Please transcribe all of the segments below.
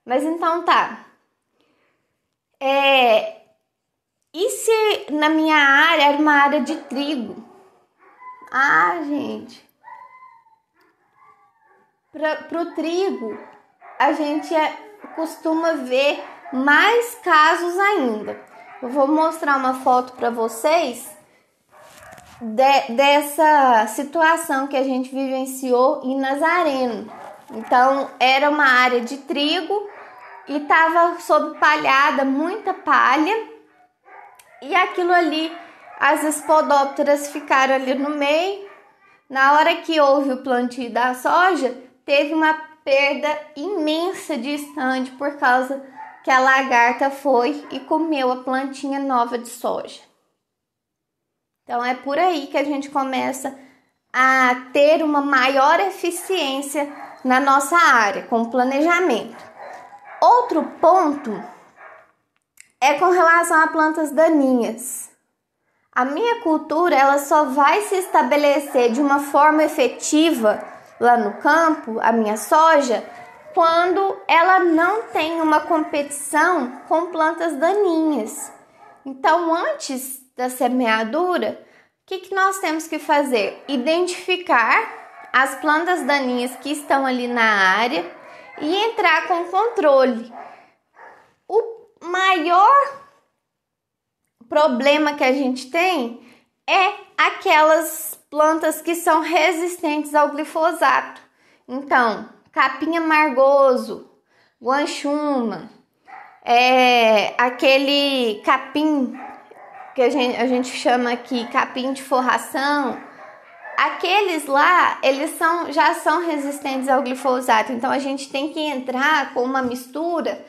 Mas então tá. E se na minha área era uma área de trigo? Ah, gente, pro trigo a gente costuma ver mais casos ainda. Eu vou mostrar uma foto para vocês dessa situação que a gente vivenciou em Nazareno. Então, era uma área de trigo e estava sob palhada, muita palha, e aquilo ali, as espodópteras ficaram ali no meio. Na hora que houve o plantio da soja, teve uma perda imensa de estande por causa que a lagarta foi e comeu a plantinha nova de soja. Então é por aí que a gente começa a ter uma maior eficiência na nossa área, com planejamento. Outro ponto é com relação a plantas daninhas. A minha cultura ela só vai se estabelecer de uma forma efetiva lá no campo, a minha soja, quando ela não tem uma competição com plantas daninhas. Então, antes da semeadura, o que nós temos que fazer? Identificar as plantas daninhas que estão ali na área e entrar com controle. O maior problema que a gente tem é aquelas plantas que são resistentes ao glifosato. Então, capim amargoso, guanchuma, aquele capim que a gente chama aqui capim de forração, aqueles lá, eles já são resistentes ao glifosato. Então, a gente tem que entrar com uma mistura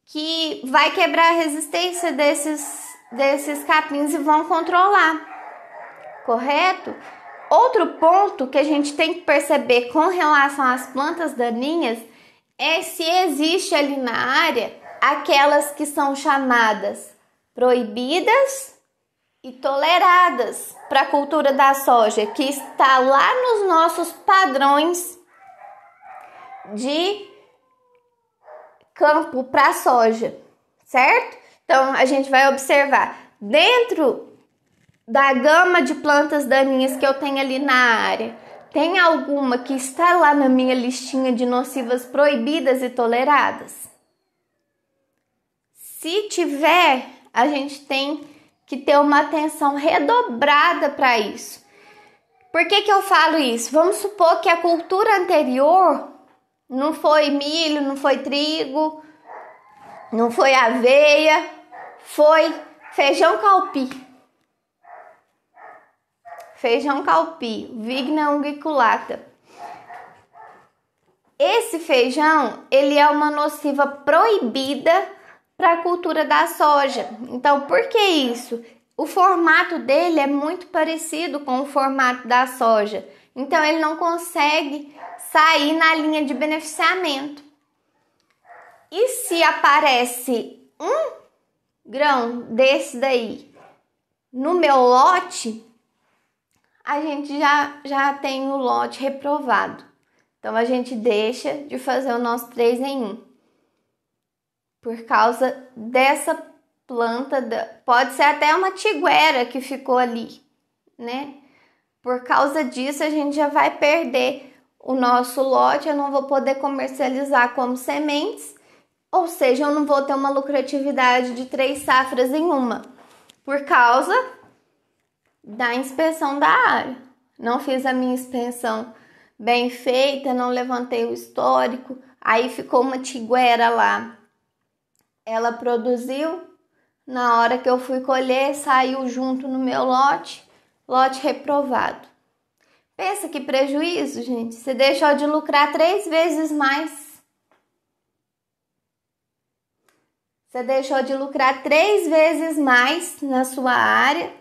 que vai quebrar a resistência desses capins e vão controlar, correto? Outro ponto que a gente tem que perceber com relação às plantas daninhas é se existe ali na área aquelas que são chamadas proibidas e toleradas para a cultura da soja, que está lá nos nossos padrões de campo para soja, certo? Então, a gente vai observar dentro da gama de plantas daninhas que eu tenho ali na área, tem alguma que está lá na minha listinha de nocivas proibidas e toleradas? Se tiver, a gente tem que ter uma atenção redobrada para isso. Por que eu falo isso? Vamos supor que a cultura anterior não foi milho, não foi trigo, não foi aveia, foi feijão calpi. Feijão calpi, Vigna unguiculata. Esse feijão, ele é uma nociva proibida para a cultura da soja. Então, por que isso? O formato dele é muito parecido com o formato da soja. Então, ele não consegue sair na linha de beneficiamento. E se aparece um grão desse daí no meu lote, a gente já tem o lote reprovado. Então, a gente deixa de fazer o nosso 3 em 1. Por causa dessa planta, pode ser até uma tiguera que ficou ali, né? Por causa disso, a gente já vai perder o nosso lote, eu não vou poder comercializar como sementes, ou seja, eu não vou ter uma lucratividade de 3 safras em uma, por causa da inspeção da área. Não fiz a minha inspeção bem feita, não levantei o histórico, aí ficou uma tiguera lá. Ela produziu, na hora que eu fui colher, saiu junto no meu lote reprovado. Pensa que prejuízo, gente. Você deixou de lucrar 3 vezes mais. Você deixou de lucrar 3 vezes mais na sua área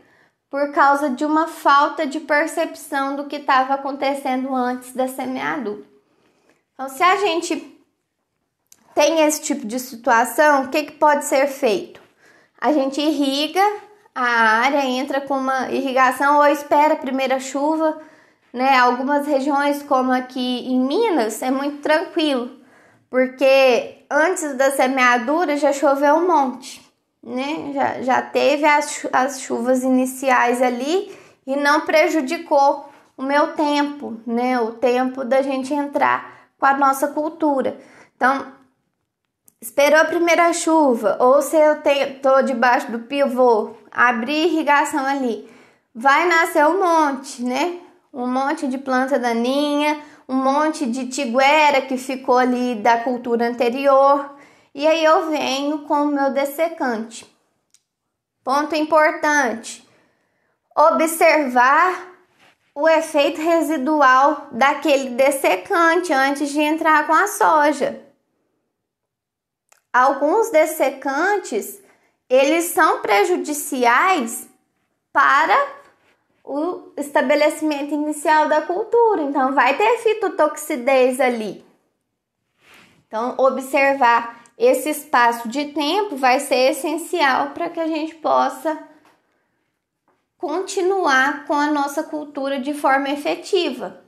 por causa de uma falta de percepção do que estava acontecendo antes da semeadura. Então, se a gente tem esse tipo de situação, o que pode ser feito? A gente irriga a área, entra com uma irrigação ou espera a primeira chuva, né? Algumas regiões, como aqui em Minas, é muito tranquilo, porque antes da semeadura já choveu um monte, né? Já teve as chuvas iniciais ali e não prejudicou o meu tempo, né? O tempo da gente entrar com a nossa cultura. Então, esperou a primeira chuva, ou se eu tô debaixo do pivô, abri irrigação ali, vai nascer um monte, né? Um monte de planta daninha, um monte de tiguera que ficou ali da cultura anterior. E aí eu venho com o meu dessecante. Ponto importante: observar o efeito residual daquele dessecante antes de entrar com a soja. Alguns dessecantes, eles são prejudiciais para o estabelecimento inicial da cultura. Então, vai ter fitotoxidez ali. Então, observar esse espaço de tempo vai ser essencial para que a gente possa continuar com a nossa cultura de forma efetiva.